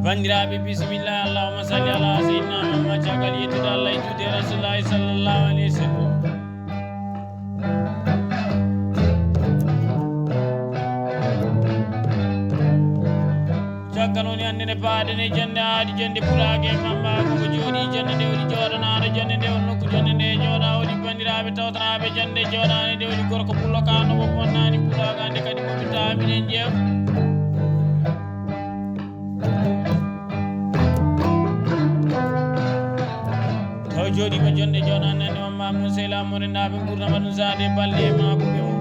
Bandiraɓe bismillah allahumma salli ala sayyidina muhammad caggal yettude allah e juude rasulullahi sallallahu alayhi wa sallam. caggal woni hande nde paaɗen e jande aadi jande pulake mamma koko jooɗi jande nde woni jooɗanaɗo jande nde won nokku jande nde jooɗa woni bandiraɓe tawtanaɓe jande jooɗani nde woni gorko pullo kano mo bonnani pulaga nde kadi momi taminen jeew jooɗima jonde jonannde mamma mum seylamore ndaɓe gurdama ɗum sade balɗe e maɓuɓe mum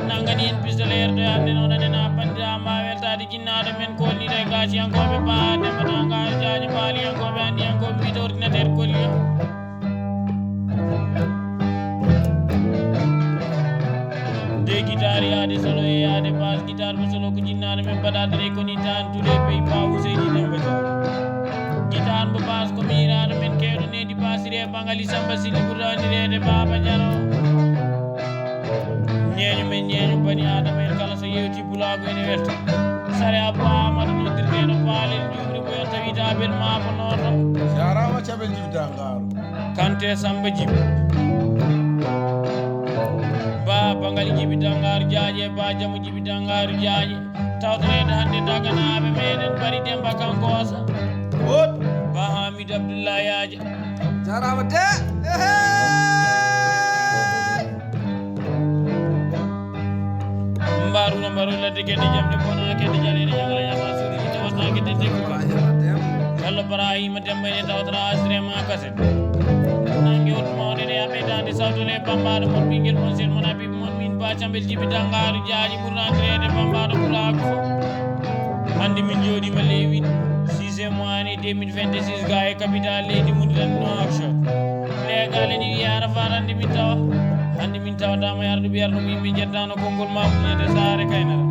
nangani en pistole yerdoe hande noon anena bandirama weltade jinnaɗo men kolliɗo e gasiyankoɓe ba dembatanga jaji baaliyankoɓe andiyankoɓe mbito ordinateur kolli o de guitare yaade solo e yaade bas guitare mo solo ko jinnaɗo men mbaɗadere koni tan tous pays pa Ouseyni Demba guitare mo bas ko miraɗo men kewɗo nedi basiri e bangali samba sili ɓurɗandirede baba jaro ñeeño men ñeeño bani adama en kala so yewti bulago ene werta sare abou amadou noddirteɗo paalel jumri mo yon tawita bel mabo noto jarama caɓel jibda ngaaru kante samba jibi ba bangali jibi dangaru jaaje e ba jamu jibi dangaru jaaje tawtorede hande daganaɓe meɗen bari demba kankosa ba hamidou abdoullahi yaaja jarama de mbaruno ladde kede jamde bona kede jalede jangala yama siriji tawata kede tekko kallo barahima demba ene tawtara asrema kaset nangue otumawde de aɓedade sawtole bambaɗo mon ɓinguel mon sen mon habibe mon min ba cambel jibi dangaru jaaji ɓurnadirede bambaɗo ɓurago fo hande min jooɗima lewin 6e mois année 2026 ga e capital leydi muditan no action legale ni wiyara farande min tawa hande min tawatama yardu ɓiyarɗo yimɓe jettano konngol mamuñede saare kaynara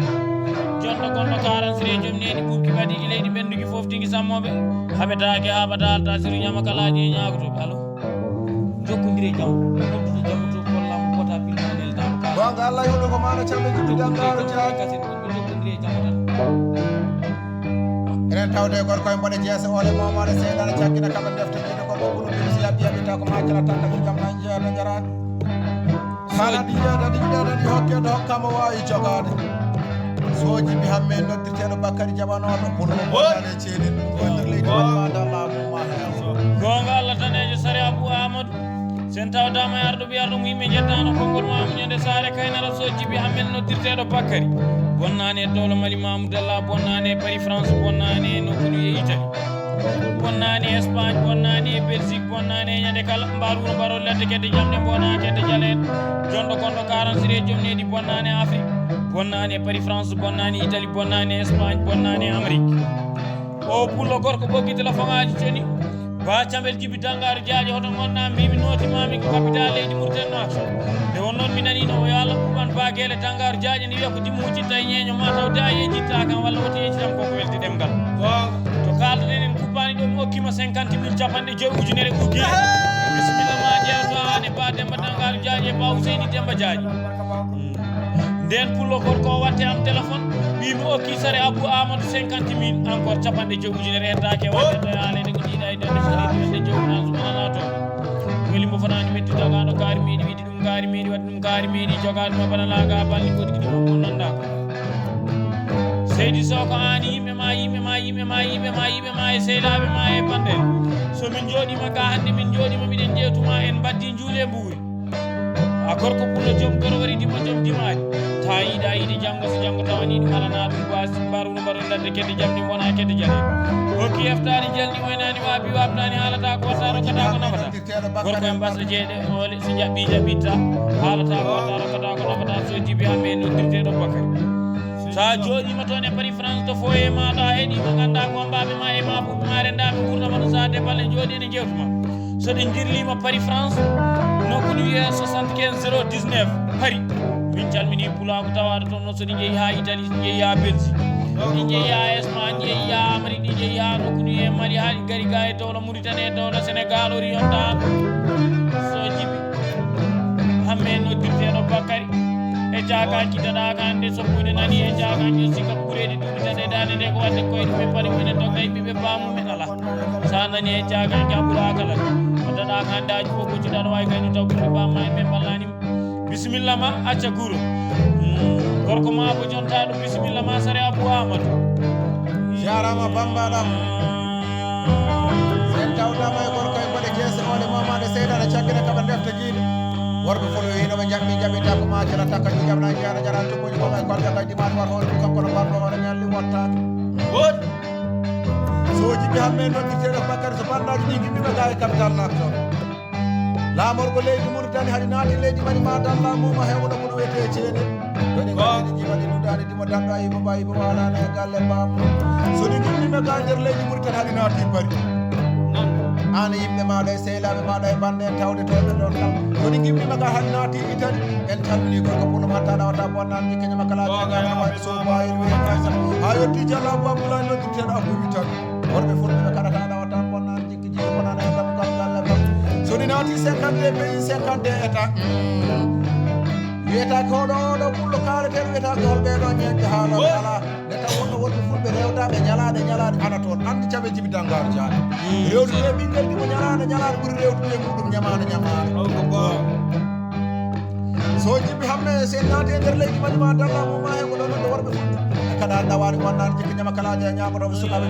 jonɗo gonɗo karansire joom nedi ɓuuki waɗiki leydi ɓenduki foof tigui sammoɓe haɓetake haɓata alta siru ñama kalaji e ñagotoɓe alo jokkodire jaam noddude jamma to kollam bota pilmanel dam ka gonga allah yoɗo ko mana camɓe jibbiɗangaro jakasen gonɓe jokkodire jamma tan enen tawde gorko e mboɗe jeese ole momoɗo seeɗano cakkina kamɓe defteɗeɗo gonɗo ɓuluɗi so yaɓi yaɓita ko macala tan tagi kam nan jeeɗo jarani haalaɗi yeeɗaɗi yiɗeɗaɗi hokkede hokkama wawi jogade sojibi hamme noddirteɗo Bakary jaɓanoɗo ɓurno bonane ceelin ko nder leydi madallahuma gonga allah tanejo sare abou amadou sen tawdama yarɗo ɓiyarɗo mo yimɓe jettano konngol mamuñode saare kaynara sojibi hammel noddirteɗo Bakary bonnani e dowlo mali mamoudallah bonnani e paris france bonnani e nokkunu e italie bonnani e Espagne bonnani e Belgique bonnani e ñande kala mbaruno mbarol ladde kedde jamde bona kedde jaleɗe jonɗo gonɗo 46 joom nedi bonnani e Afrique bonnani e paris france bonnani italie bonnani e Espagne bonnani e Amérique o pullo gorko ɓoggi téléphone aji coni ba cambel jibi dangaru jaaje hoto gonɗa mbimi notimami ko capital leydi Mauritanie action nde wonnoon mi nanino o yo Allah ɓuɓan baguele dangaru jaaje ne wiya ko dimmo huccitta e ñeeño ma taw da yejitta kam walla woto yejjitam koko welti ɗemgal to kaldaɗen en kuppani ɗo mi hokkima 50 000 capanɗe joyi ujunere ɓuggui bisimilla ma jewto an e ba demba dangaru jaaje e ba Ouseyni Demba jaaji nden pullo gorko o watte am téléphone mbimi okki sare abou amadou 50 000 encore capanɗe joyi ujunere heddake waɗeɗo haalede ko jiiɗa e dande saridi wonde jowna sumanana to welimo fanani metti jogano kaari meɗi wiɗi ɗum kaari meɗi waɗi ɗum kaari meɗi joganima bana laaga balli koɗiki ɗum ko nanda ko seydi sow ko an yimɓe ma e sehlaɓe ma e bandel somin jooɗima ga hande min jooɗima miɗen ƴewtuma en baddi juule mbuuri a gorko pullo joom gorwari dimo joom dimari ta yiiɗa yiide janggo so janggo tawani ɗum alana ɗum basi mbaruno mbaɗon ladde kedde jamde bona kedde jale hokki heftani jalni oynani wabi wabtani haalata ko watta rokkata ko nafata gorko en mbasɗo jeeɗe ole so jaɓɓitta haalata ko watta rokkata ko nafata so jibi hamme noddirteɗo Bakary sa jooɗima toon e paris france to foye maɗa heeɗi mo ganduɗa ko mbaɓe ma e ma ɓuɓe ma rendaɓe gurdama no sa deballe jooɗi ene jewtuma so ɗe jirlima Paris France nokku ɗum wiye 75 019 Paris min calmini pulaku tawaɗo toon noon soɗi jeeyi ha Italie jeeyi ha Belgique ɗi jeeyi ha Espagne jeeyi ha Amérique ɗi jeeyi ha nokku ɗum wiye Mali ha ɗi gari ga e dowla Mauritanie e dowla Sénégal ori yonta so jibi hamme noddirteɗo Bakary e jagaji daɗa ka hande so ɓuyde nani e jagaji sika ɓuuredi ɗumitaɗe dade nde ko wadde koye ɗum e paɗi minen dogga yimɓeɓe bamumen ala sa nani e jagaji a ɓuura kala o daɗa ka hande aji fof goccuɗa aɗa wawi kayno taw ɓiɓɓe bamma e ɓe ballanima bisimilla ma acca guuro gorko ma bo jontaɗo bisimilla ma sare Abou Amadou jarama bambaɗam sen tawdama e gorko e mbaɗe jeese ole mamade seydane caggine kaɓe defta jiiɗe worɓe folo hinoɓe jaɓɓita ko macela takka jijamna jeana jara tumoji koma e kolɓe kay dimani wat hoore kanko no mbarɗo hoore ñalli wottake woɗi so jiɓi hamme noddirteɗo Bakary so bandaji ɗi gimmiɓe ga e capital naktoon laamorgo leydi Mauritanie haɗi naati leydi mani ma dalla muma hewno muno wiyete ceene ɗoni gaɗiɗi jiimaɗi nudani ɗimo danɗo yibo ba yibo walano e galle bammo so ɗi gimmiɓe ga nder leydi Mauritanie haɗi naati Paris an yimɓe maɗa e sehlaɓe maɗa e bande en tawde toɓe ɗon kam koɗi gimmima ga han naati Italie en calmini gorko pour matta ɗawata bonnan jikkeñama kalaɗegawaɗi so bayir wiyasa ha yetti diallo Abou Abdoulaye noddirteɗo Abou Witane worɓe fulɓeɓe kaɗata ɗawata bonnan jikki jiɗi bonana e damgal galle kam so ɗi naati 52 pays 52 état wiyetake hoɗo oɗo pullo kaaleteɗo wiyetake holɓeɗo ñeñde haaloɓe ala nde taw wonno wonɓe fulɓe rewtaɓe ñalaɗe ana toon andi caɓe jibi dangar jaane rewdude ɓinguel ɗimo ñalaɗe ɓuuri rewdude muɗum ñamade so jibi hamme sen naati e nder leydi manima dalla muma hen ko ɗo noon ɗo worɓe fulɓe e kaɗa dawani wonnani jikki ñama kalaji e ñagotoɓe sukaɓe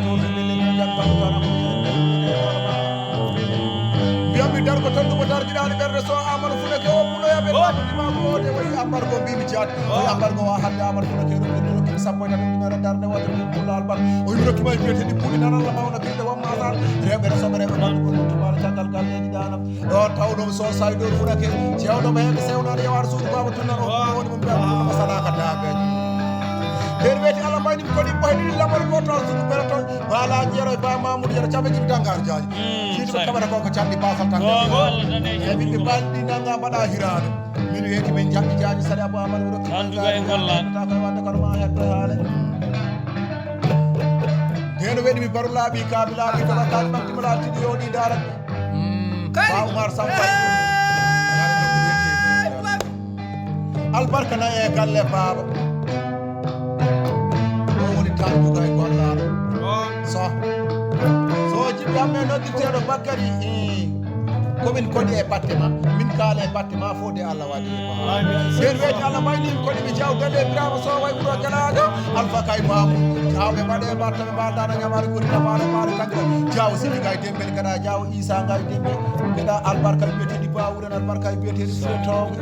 mbiyammi dargo tonɗumo darjiɗani ɓerde so Amadou Funeke o puloyaɓe ɗaɗudima ko ode wayi ambargo mbimi jaati oyi ambargo wa hande Amadou Funeke rokkimi sappo e tati ujunere darde wadde ɗum pulla albal o yinokkima e biyeteɗi puuɗi nanalla mawna kirɗe wamma tan rewɓe resoɓe rewɓe ɓandu gonɗutumare caggal galleji danam o tawɗom so Saydou Funeke cewɗomo heɓe sewnade yewade suudu baba tunnan o woni mo mbiyamo salaka daɓeji nder weeti Allah mbayni koɗi ɓoyɗiɗi lamol gotol sudu ɓere toon wala jeero e ba Mamoudou yero caɓe jibi dangar jaaji jiiɗiɓe kaɓata ko canɗi basal tan e ɓiɓɓe balɗi nanga mbaɗa hirade min weeti min jaɓɓi jaaji saɗi Abou Amadou anduga e gollade koye wadde kono ma hetto haale ndeno weɗi mi baru laaɓi kaabi laaɓi kono kaji ɓamtima laaltiɗi yoɗi darat ba Oumar Samba albarka nayi e galle baba kanduga e gollaɗo so jiɓɓi hamme noddirteɗo Bakary komin koɗi e batte ma min kaala e batte ma fo de Allah waɗi sen weeti Allah maynim koɗimi jawdele Birama Sow way ɓuuro jalaɗo Alpha Kay Mamou jawɓe mbaɗe batta ɓe mbaldaɗo ñamare ɓuri nafaɗo maɗo kañƴo jaw Sidi Gay Dembel gaɗa jaw Issa Gay Dembel gaɗa albarka e biyeteɗi bawuren albarka e biyeteɗi Fouretawɓe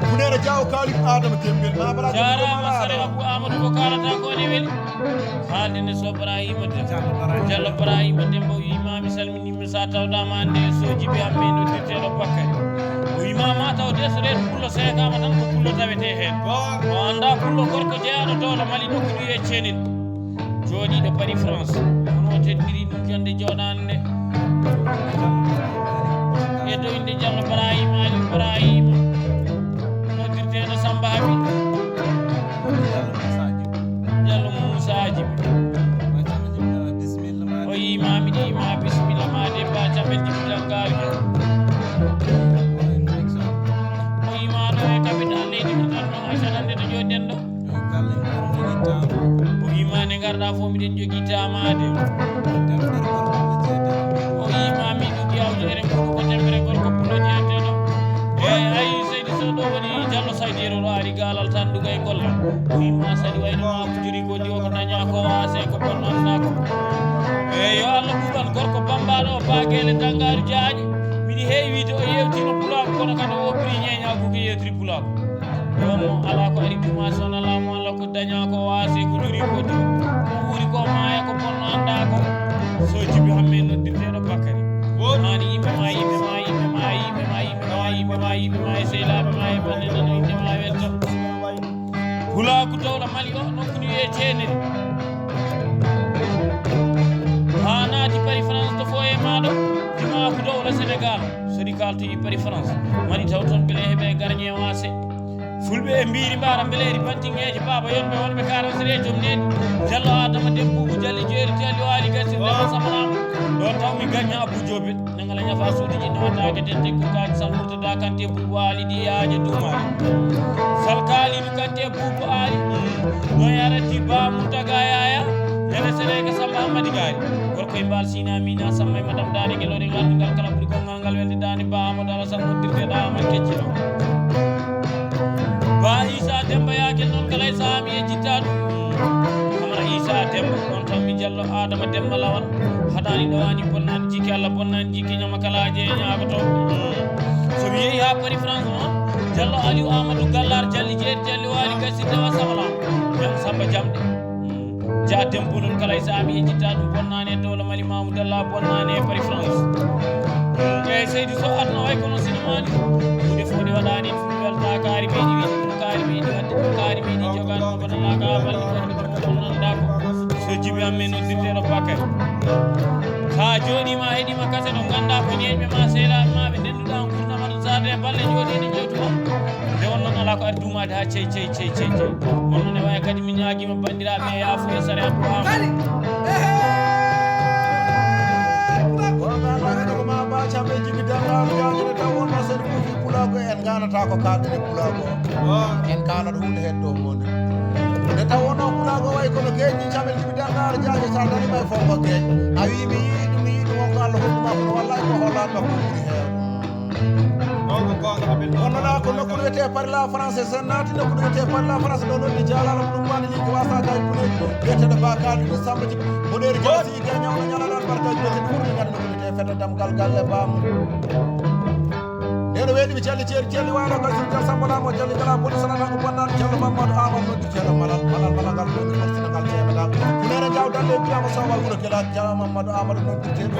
munere jaw kaali Adama Dembel jarama sare Abou Amadou ko kalata ko ne weeli haaldene so Ibrahima Diallo Ibrahima Demba o wima mi salminima sa tawdama hande so jibi hamme noddirteɗo Bakary o wima ma tawde so reeto pullo seekama tan ko pullo tawete hen o anda pullo gorko jeeyaɗo dowla Mali nokku ɗu e ceenel jooɗiɗo Paris France hono teddiri ɗum jonde joɗande nde e dow inde Diallo Ibrahima Ali Ibrahima noddirteɗo Samba Habi Diallo Moussa Djibi o yima miɗi yima bisimilla ma debba caɓel jibital gawi o yima ɗo e capital leydi mi tan noon hasanande to joɗɗen ɗo o yima nde garɗa fo miɗen jogui tamade o yima miɗo yawde eren ɓuɗu ko tembere gorko pulo jeeteɗo eyi ayi Seydi Sow ɗo woni Diallo Saydiro ɗo ari galal tan duga e gollal o yima saɗi wayno ma ko jori ko diwo ko daña ko wase ko bonnannako eyi yo Allah ɓuuɓal gorko bambaɗo o baguele dangaru jaaƴi miɗi heewi wiide o yewtino pulako kono kadi o ɓuuri ñeñagu ko yewtiri pulako yonno ala ko ari ɗuma sowno laamu Allah ko daña ko wase ko jori ko diwo ko wuuri ko maaya ko bonno anda ko so jibi hamme noddirteɗo Bakary hani yimɓe ma yimɓe ma yimɓe ma yimɓe ma yimɓe ma yimɓe ma yimɓe ma e sehlaɓe ma e balle nano inde ma welta pulaku dowla Mali o nokku ni wiye ceeneri han naati pari France to foye maɗo juma ko dowla Sénégal sodi kaltoyi pari France mani taw toon bele heɓe gardien wase fulɓe e mbiri mbara beleri bantingeji baba yonɓe wonɓe karansere joom nedi Diallo Adama Demboubou Dialli jeeri Dialli waali gasirɗema samanama ɗon tawmi gagne Abou Diobit nagala ñafa suudiji nawatake den tekku kaji Sal Murtada Kanté Boubou Ali ɗi yaaje dumari Sal Kalidou Kanté Boubou Ali ɗo yarati Ba Moutaga Yaya nene Sénéga Samba Hamadi Gari gorko e mbal Sina Mina Samba e madame Dani Guelode ngaldugal kala ɓuuri gongal ngal welde Dani Ba Amadou Alassane noddirteɗa aman keccino Ba Issa Demba yakel noon kala e sahami e jitta ɗum Camara Issa Demba on tan mi Diallo Adama Demba lawal haɗani ɗowani bonnani jikki Allah bonnani jikki ñama kalaje e ñagoto so mi yeehi ha Paris France noon Diallo Aliou Amadou Gallar Dialli jeeri Dialli waali gasirdewa sabala jam Samba Jamɗe ja dembulol kala e sahami e jitta ɗum bonnani e dowla Mali Mamoudou Allah bonnani e Paris France eyyi Seydou Sow adno way kono cinéma ni hunde fof nde waɗani ɗum welta kaari meɗi wiide ɗum kaari meɗi wadde ɗum kaari meɗi jogani ko bonalaka balɗe wadde ɗum ɗon nanda ko so jibi amme noddirteɗo Bakary ha joɗima heeɗima kase ɗo ganda ko ñeeƴɓe ma seeɗaɓe ma ɓe ndenduɗa gurdama ɗum sade balle joɗiɗe jewtuma nde wonnoon ala ko ari dumade ha cey wonnoon e waya kadi mi ñaguima bandiraɓe e yaafo e sare abdou Chambe jibi dangar jaajere taw wonno sen fuufi pulago en ganata ko kaadere pulago en kala ɗum heddo monde nde taw wonno pulago way kono geeji chambe jibi dangar jaaje sa dari may fonko geej a wi mi yiɗum wonko Allah hokkuma kono wallahi ko hollanma ko ɓuri heewde wonnoɗa ko nokku ɗo wiyete par la français sen naati nokku ɗo wiyete par la français ɗo noon ɗi jaalala ko ɗum wani li ko wasa kay pune wiyeteɗo bakali ɗi samba jibi moɗeri jasi ge ñawno ñalaɗan barkaji wiyete ɓurɗi gadi nokku ɗo feta damgal galle bam neno weɗi mi calli ceeri celli wayno kay so jar sambolamo jalli gala boni sanata ko bonnani ceerno Mamadou Amadou noddi ceerno malal ngal ɗoni fortinagal ceemeɗa funere jawdalle biyama sowal wuuro kela ceerno Mamadou Amadou noddi ceerno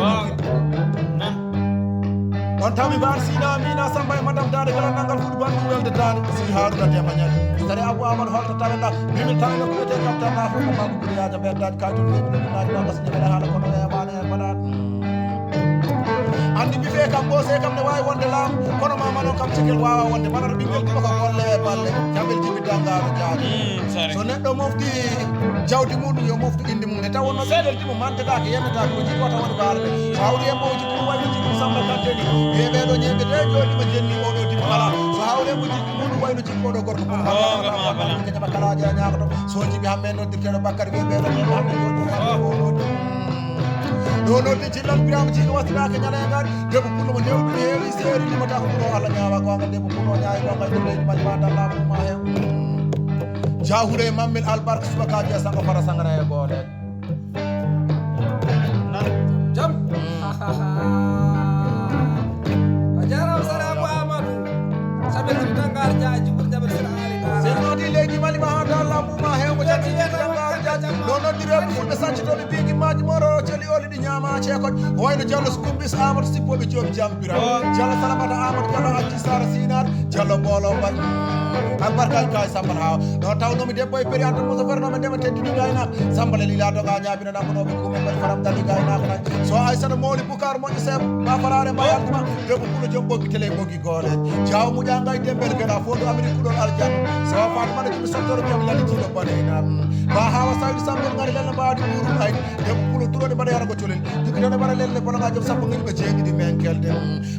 on tawmi mbar Sina Mina Samba e madame Dade kala nangal fuɗi bandu welde Dade si Haruna Demba ñani tari Abou Amadou holto tawenɗa mimi tawino ko wiyete kamtanɗa fof ko makko ɓuriyaja ɓeddaji kayton weɓinoɗinaji nogas ñemeɗe haala kono weyamane hen mbaɗat andi mi fe kam ɓoose kam ne wawi wonde laamu kono mama noon kam cikel wawa wonde manata ɓinguel ɗuma ko golle e balle jaɓel jibi dangaro jaaɗi so neɗɗo mofti jawdi muɗum yo moftu indi mum ne taw wonno ɓinguel ɗimo mantedake yennetake ko jikkota woni baalaɓe so hawri e moji ɗum wayno jikku Samba Kanté ni yeɓeɗo ñeɓe de joɗima jenni oɗo dimo ala so hawre mo jikku muɗum wayno jikkoɗo gorko mum ko jaɓa kalaji a ñagoto so jibi hamme noddirteɗo Bakary weɓeɗo ñeɓe hamɓe joɗi ɗo nodde cillal birama ciga wastinake ñalengal debbo pullo mo newɗum heewi seeri limata ko ɓuuro Allah ñawa gonga debbo pullo ñaawi gonga ɗum leydi maji ma dallama ɗuma hew jahure mammel albarka subakaji e sango fara sangana e goole jam a jarama sara Abou Amadou saɓe jibi dangar jaaji ɓuuri jaɓe sera ali sen nodi leydi mali ma ha dalla muma hewmo jatti jibi dangar jaaji ɗo noddireɓe fulɓe sancitoɓe bigi maji moro celi oli ɗi ñama ceekoj wayno Diallo Sukumbis Amadou sippoɓe joomi jambira Diallo Salamata Amadou Diallo acci Sara Sinar Diallo Bolo Mbay albarkaji kay Sambal hawa ɗon tawnomi debbo e péri antan Moussa fernoɓe ndema teddini gaynaka Sambal e lila doga ñabino nambonoɓe kuume mbaɗi faram dali gaynaka nayi so Aissata Mawli Boucar moƴƴo seeɓa ma farare mbayalduma debbo pulo joom ɓoggi télé ɓoggi gooleji jaw muƴangay dembel geɗa foto Amérique kuɗon aljanna so Fatumata jiɓi sottoro mbiyam lalitiɗo baɗena ba hawa sawdi sambel ngari lelle mbawdi ɓuuru ayde debbo pulo turoɗe mbaɗa yara ko colel jogitone mbaɗa lelle bologa joom sappo gañiɓe jeeɗiɗi men kelde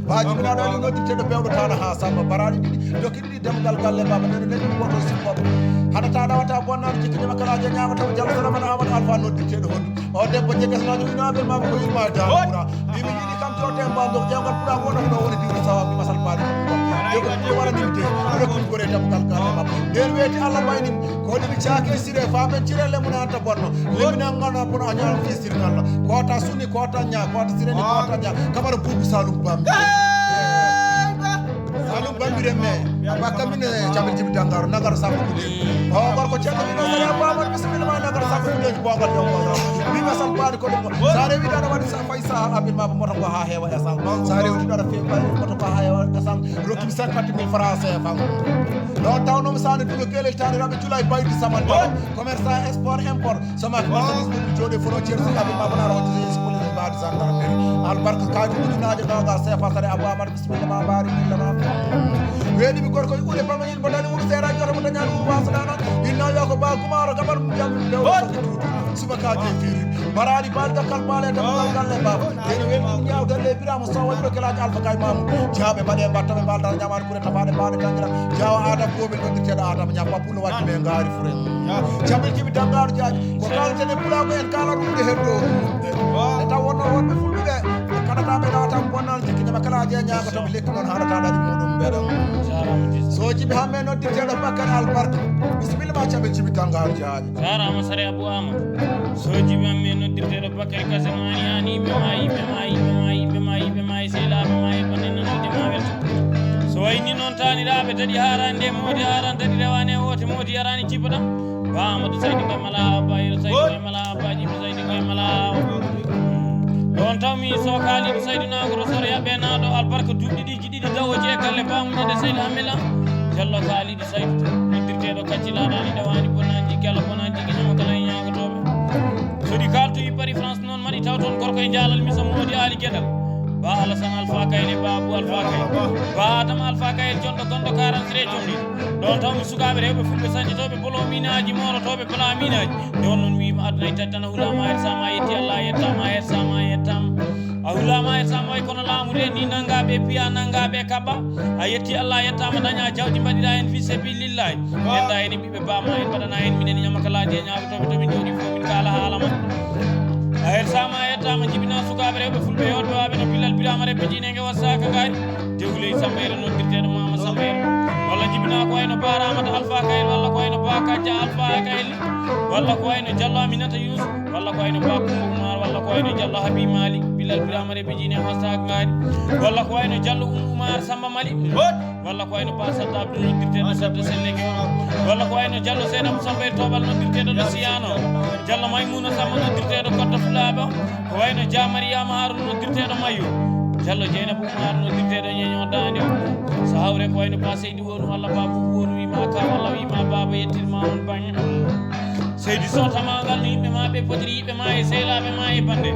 bajiminaɗo ali noddirteɗo pewɗo tawno ha Samba baraɗi ɗiɗi dokkiɗi ɗi demgal galle baba nene neni goto sippoɓe haɗata ɗawata bonnade jikkiñama kalaji ñamataɓe Diallo Salamata Amadou Alpha noddirteɗo hondu o debbo jegasnajo inaɓel mama ko yurma dano ɓuura mbimi yiɗi kam cote mbando ƴewgal ɓuura wonata ɗo woni diwɗo sawa mi masal paɗi debbo ɗi wara dimte rokkuɗi gore demgal galle mabɓe nden weeti Allah maynim ko ɗiɓi caake siré famen cirelle mum anta bonno leminan gana bono a ñaam fistirnalla kota sunni kota ña kota sireni kota ña kamara buubu Saloum Bambi Saloum Bambire me abaka mine Chambe jibi dangaro nagaro sakko kude o gorko ceerno mino sare Abou Amadou bisimilla ma nagaro sakko kudeji bogal yombo mi masal paɗi ko ɗum sa rewi ɗaɗa waɗi fay sa abin maba moto ko ha heewa esal sa rewti ɗaɗa fe moto ko ha heewa esal rokkimi 50 000 francs CFA ɗon tawnomi sane duɗo kelel taniraɓe Julay Baydi Samane commerçant export import somaki marchandise ɗum jooɗe frontiére si abin maba nara wonde police brigade gendarmerie albarka kaaju ujunaje noga sefa sare abou amad bismillah ma bari illa ma weedi mi gorko ure bama yin bodani ur sera joro mo dañal ur wasana inna yako ba kumaro gabar jam dew suba kaaje firi barani balga kalbale da galle baba ene wen nyaaw dalle birama so wayro kala alfa kay mamu jaabe bade batta be balda nyamar kure tafade baade tangira jaawa adam ko be do teda adam nyapa pulo watti be ngari fure jabe jibi dangar jaaji ko kalte ne pula ko en kala dum de heddo e taw wonno wonbe fulbe kada ta be data bonnal jikki nyama kala je nyaaga to lekki non halata dadi mudum be so jibi hamme no teda bakar albarka bismillah ma jabe jibi dangar jaaji jarama sare abou amad so jibi hamme no teda bakar kasamani ani be mai sela be mai banen no de mawel so wayni non tani dabe tadi harande modi harande rewane wote modi yarani cipadam ba amadou saydi ko mala bayro saydi ko mala baji saydi ko mala don tawmi so kali saydi na goro sore yabe na do albarka duddi di jidi dawo je galle ba mu de saydi amela jallo kali di saydi dirte do kacila dani dawani bonanji gala bonanji ginama kala nyaago tobe so di kaltu yi pari france non mari tawton gorko e jalal mi so modi ali gedal ba alasan alfa kayle babu alfa kayle ba adam alfa kayle jondo gondo 43 jondi don taw mi sukabe rewbe fulbe sanji tobe bolo minaji moro tobe bala minaji don non wi ma adna tatana ulama er sama yeti allah yetama er sama yetam ulama er sama kono lamude ni nangabe piya nangabe kaba ayeti allah yetama danya jawdi badira en fi sabilillah enda en bibe ba ma en badana en minen nyama kala de nyaago tobe to min jodi fo min kala halama ayer sama yetama jibina sukabe rewbe fulbe yoddo wabe no bilal biramare bejine nge wasaka gari dewle sambere no dirtede mama sambere walla jibina ko ayno baramata alfa kayl walla ko ayno baka ja alfa kayl walla ko ayno jallo aminata yusuf walla ko ayno baku umar walla ko ayno jallo habi malik bilal biramare bejine wasaka gari walla ko ayno jallo umar samba malik walla ko ayno pasata abdul no dirtede sabde selleke walla ko ayno jallo seydam sambere tobal no dirtede no siyano jallo maymuna samba no dirtede koddo fulaba ko wayno jamariama harun no dirtede mayo jallo jeynabu umar no dirtede nyenyo dande so hawre ko wayno ba seydi wonu walla babu wonu wi ma ka walla wi ma baba yettirma on banye seydi sotama gal ni be ma be podri be ma e sela be ma e bande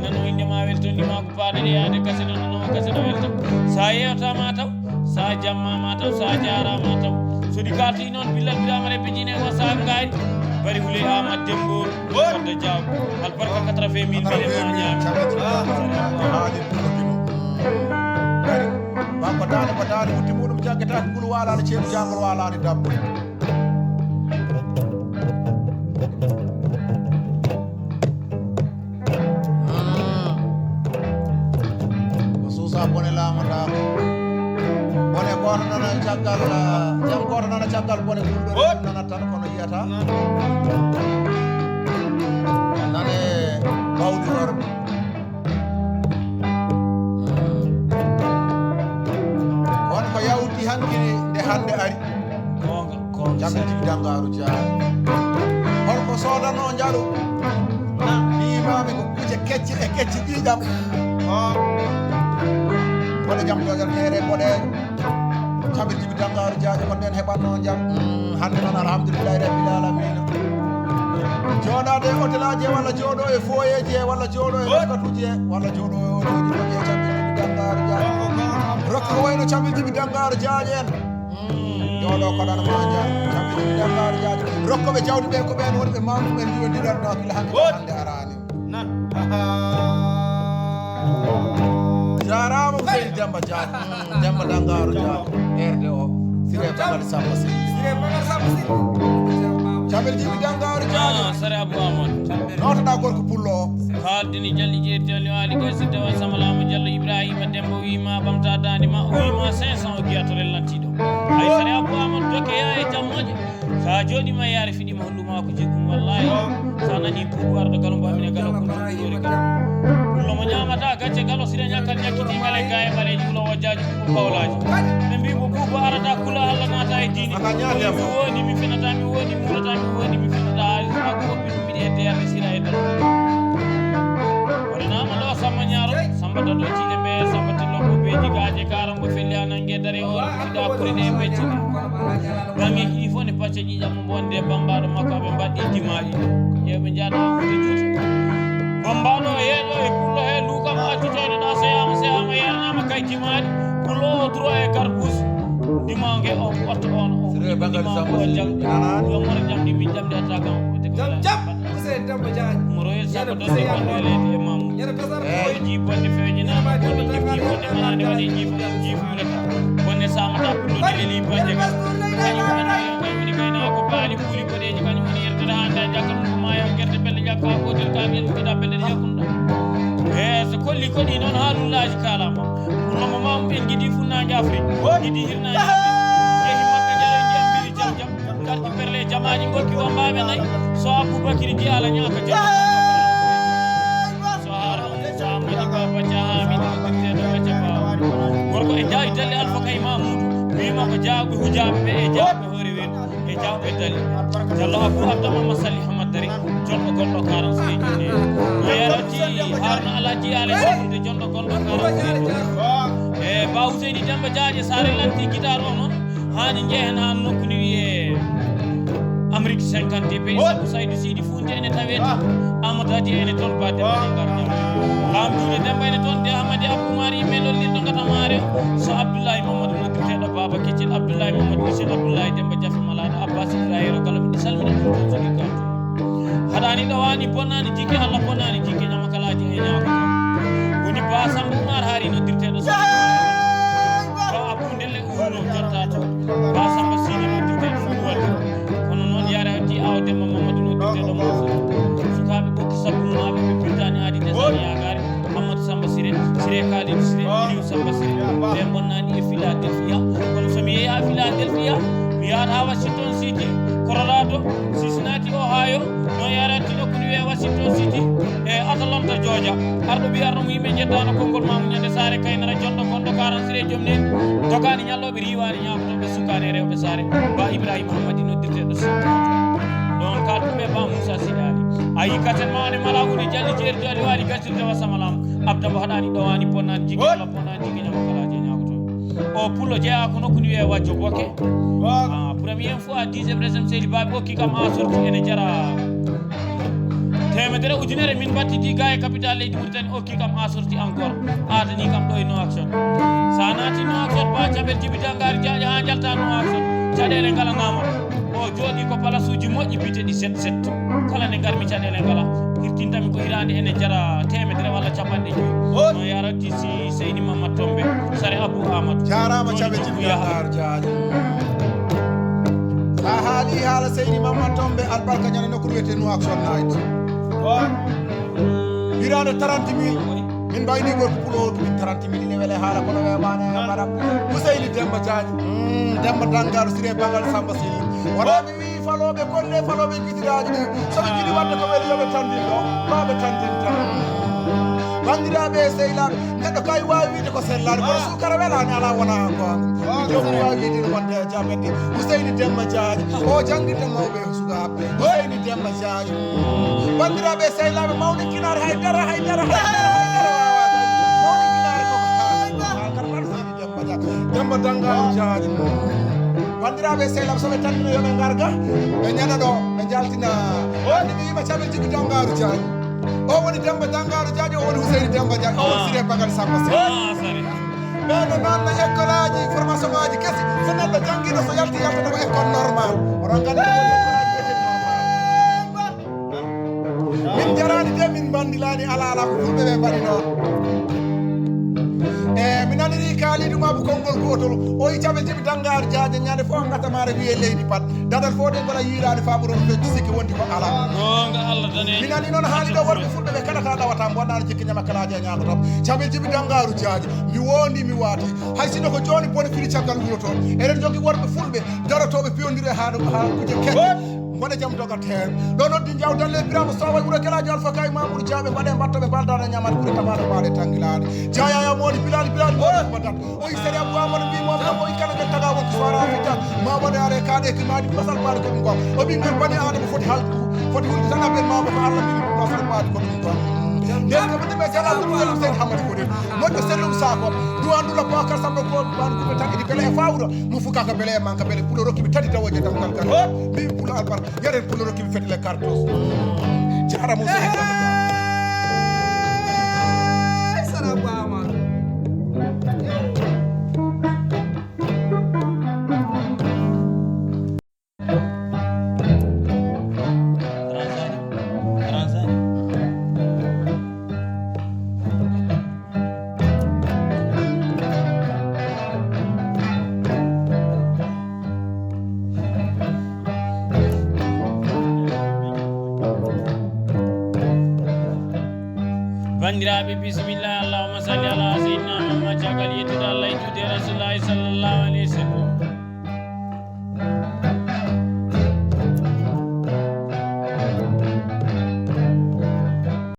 nanu inde ma welto ni ma ko paade de ade kasino no kasino welto sa yewta ma taw sa jamma ma taw sa jara ma taw so di kalti non bilal biramare bejine ko sa ngaay bari hule amad dembo wadda jaw albarka 80000 mille ma nyaami bari bamba dane wutti mudum jaggata ko bul wala ci jangol wala ni dabbo susa bone la mata bone goto nana jaggal jam goto nana jaggal bone guldo nana tan kono yiyata nane bawdi lor on ko yawti hankini de hande ari ko jamde dangaru jaa holko sodano jalu imami ko kuje kecci didam wala jam do jar tere bode jamde dangaru jaa ko den hebanno jam hande non alhamdulillah rabbil alamin jodade hotelaje walla jodo e foyeje walla jodo e wakatuje walla jodo e otoji ko je jamde dangaru jaa rokko wayno jamde dangaru jaa en jodo ko dan manja jamde dangaru jaa rokko be jawdi be ko ben wonbe mamu ben jodi dar do kila hande arani nan jarama sey demba jaa demba dangaru jaa erde o sire bagal sapasi jamel jibi dangaru jaa sare abou amad nota da gorko pullo kaldini jalli jeeti ali wali ko sidde wa samalamu jallo ibrahima dembo wi ma bamta dandi ma wi ma 500 giato relantido ay sare abou amad doke ya e jammoje sa jodi ma yare fidi ma holluma ko jegum wallahi sa nani pouvoir de galo bamine galo ko jori galo lo mo nyamata gacce galo sire nyakal nyakiti ngale gaay bare julo wajaji ko bawlaji be mbi mo bubu arata kula alla nata e dini mi woni mi finata mi woni mulata mi woni mi finata ali ma ko bi mi de der sira e dal wala ma do sama nyaro samba do ci be samba tillo ko be jigaje karam ko felli anange dare o fida kurene becci gangi il faut ne pacce ji jam bonde bambado makka be mbaddi dimaji yebe jada futi juti Bambano yeɗo e pullo he lukam accitoyde ɗa seyama yernama kay jimali pullo o turo e garbus dimangue o watto on o dimangue o jam yomore jamdi min jamdi attaquant jam Ousseyn Demba Diagne moroyel sappo donde bonde leydi e mamou ji bonde feñinama bonde jifti bonde manade waɗi jiifurata bonde samata pullude leli banje ga kañum woni gaynako baali puuli boɗeji kañum woni yerdata hande jakkam ko mayo guerte belle jakka gotel kamel mbiɗa belle ɗe yakkunɗa so kolli ko ɗi noon haalullaji kalama pour le moment ɓen guiɗi funnaji afrique guiɗi hirnaji afrique yehi makka jara ndiyam mbiri jam jam garɗi perle jamaji gokki wambaɓe nayyi so aboubacry di ala ñaka jam so harno so amadi baba jahamini dirteɗo wacca bawa gorko e jaawi dalle alpha kay mamoudou wima ko jawɓe hujaɓe ɓe e jawɓe hoore weedu e jawɓe dalle jallo abou abdamama salli hamaddari jonɗo gonɗo 46 junne no yarati harno alaji ala sirde jonɗo gonɗo 46 e ba Ouseyni Demba Diagne sare lanti guitare o noon hani jehen ha nokku ni wiye Amérique 50 pays Abou Saydou Sidi Funde ene tawete Amadou Hadi ene toon ba Demba Ngar lamdude Demba ene toon de Hamadi Abou Mari melolirɗo gatamare so Abdoulaye Mamadou noddirteɗo Baba Keccel Abdoulaye Mamadou Michel Abdoulaye Demba Diafa Malade Abbas Ibrahima kala mi salmina ɗum jogi kanto haɗani ɗowani bonnani jikki Allah bonnani jikki ñamakalaji e ñaako woni ba Samba Oumar Hari noddirteɗo so ba Abou Ndelle Uno jonta to ba Samba Sidi noddirteɗo Fulwalde kono noon yarati awdemma Mamadou noddirteɗo Moussa sukaɓe ɓokki sabbunaɓe ɓe pirtani aadi desani yagare Mamadou Samba Siré Kalidou Siré Iliou Samba Siré ɓe bonnani e Philadelphia kono somi yeehi ha Philadelphia mi yahat ha Washington City Colorado Cincinnati Ohio no yarati nokku ni wiye Washington City e Atlanta Georgia arɗo ɓi arno mo yimɓe jettano konngol mamu ñande saare kaynara jonɗo gonɗo 46 joom neni dogani ñalloɓe riwani ñakotoɓe sukani rewɓe saare ba Ibrahima Hamadi noddirteɗo Sidi ɗon kalɗuɓe ba Moussa Sidali ayi katen mawne mala woni jalli jeeri to aɗi wawi gasirde wasamalamu abdabo haɗani ɗowani bonnani jigui Allah bonnani jigui ñamakalaji ñakotoɓe o pullo jeeya ko nokku ni wiye wajjo bokke première fois 10e resem seydi baɓe okki kam a sorti ene jara temedere ujunere min battidi ga e capital leydi Mauritanie okki kam a sorti encore adani kam ɗo e no action sa naati no action ba caɓel Djiby Dangari Diagne ha jalta no action caɗele ngalanama o jooɗi ko place uji moƴƴi biteɗi 77 kala nde garmi caɗele ngala hirtintami ko hirande ene jara temedere walla capanɗe joyyi no yarati si Seydi Mamadou Tombe sare Abou Amadou jarama caɓe Djiby Dangari Diagne sa haali haala Seydi Mamadou Tombe albarka ñande nokku wiyete no action night hirande 30 000 min mbayni gorko puloɗo min 30 000 ine weele haala kono wemane mbaɗa Ouseyni Demba Diagne Demba Dangari Siré Bangal Samba Sili wona mi wi faloɓe golle faloɓe guiɗiraji ɗi soɓe jiiɗi wadde ko weeli yoɓe tandin ɗo maɓe tandin tan bandiraɓe e sehilaɓe neɗɗo kay wawi wiide ko sellade kono sukara welani ala wona gonga min jomum wawi wiide wonde e jamedde Ouseyni Demba Diagne o jangguirde mawɓe sukaɓe Ouseyni Demba Diagne bandiraɓe e sehilaɓe mawni kinare haydara Demba Dangari Diagne bandiraɓe sehilaɓe soɓe tandino yoɓe garga ɓe ñana ɗo ɓe jaltina andi mi wima caɓel Djiby Dangari Diagne o woni Demba Dangari Diagne o woni Ouseyni Demba Diagne o woni Siré Bangal Samba Sili ɓeɗo nanna école aji formation aji kesi so neɗɗo jangguiɗo so yalti yaltata ko école normal oɗon gandi min jarani de min bandilani ala ko fulɓe ɓe mbaɗi noon mi naniri kalidou mabou konngol gotol o yi caɓe Djiby Dangari Diagne ñande fo gatamare wiye leydi pat dadal fo de gola yiirani faɓuron fecci sikki wondi ko ala gonga Allah dane mi nani noon haali ɗo worɓe fulɓe ɓe kadata ɗawata bonɗani jikki ñamakalaji e ñagotoɓe caɓe Djiby Dangari Diagne mi wondi mi waati hay sino ko joni bone fili caggal wuuro toon eɗen jogui worɓe fulɓe darotoɓe piyodiri ha kuje kedde mboɗe jaam dogat hen ɗo noddi jawdalle Birama Sowa wuuro Kelaji Alpha Kay Mamoudou Diaɓe mbaɗe mbattoɓe baldade ñamade ɓuuri tamade mbaɗe tangilade jayaya modi bilali moɗi badat o yi séri Abou Amadou mbimomo o yi kala ɓe taga wonko soara fitta mamoɗe are kaɗe kimaɗi basal mbaɗe ko ɗum gon o ɓinguel bani adama foti hulde tan aɓen mamo ko Allah mbimi basal mbaɗe ko ɗum gon nden ko ɓe sela ɗum selum sen Hamadi Kourel moƴƴo sellum sako duwandula Bakar Samba ko ban kuɓe tan iɗi beele e fawru mo fukaka beele e manka beele pulo rokkiɓe tati tawoje damgal kar mbimi pulo albarka yaren pulo rokkiɓe fetile cartos jaramo bandiraɓe bisimillah allahumma salli ala sayyidina muhammad jagal yettude allah e juude rasulullahi sallllahu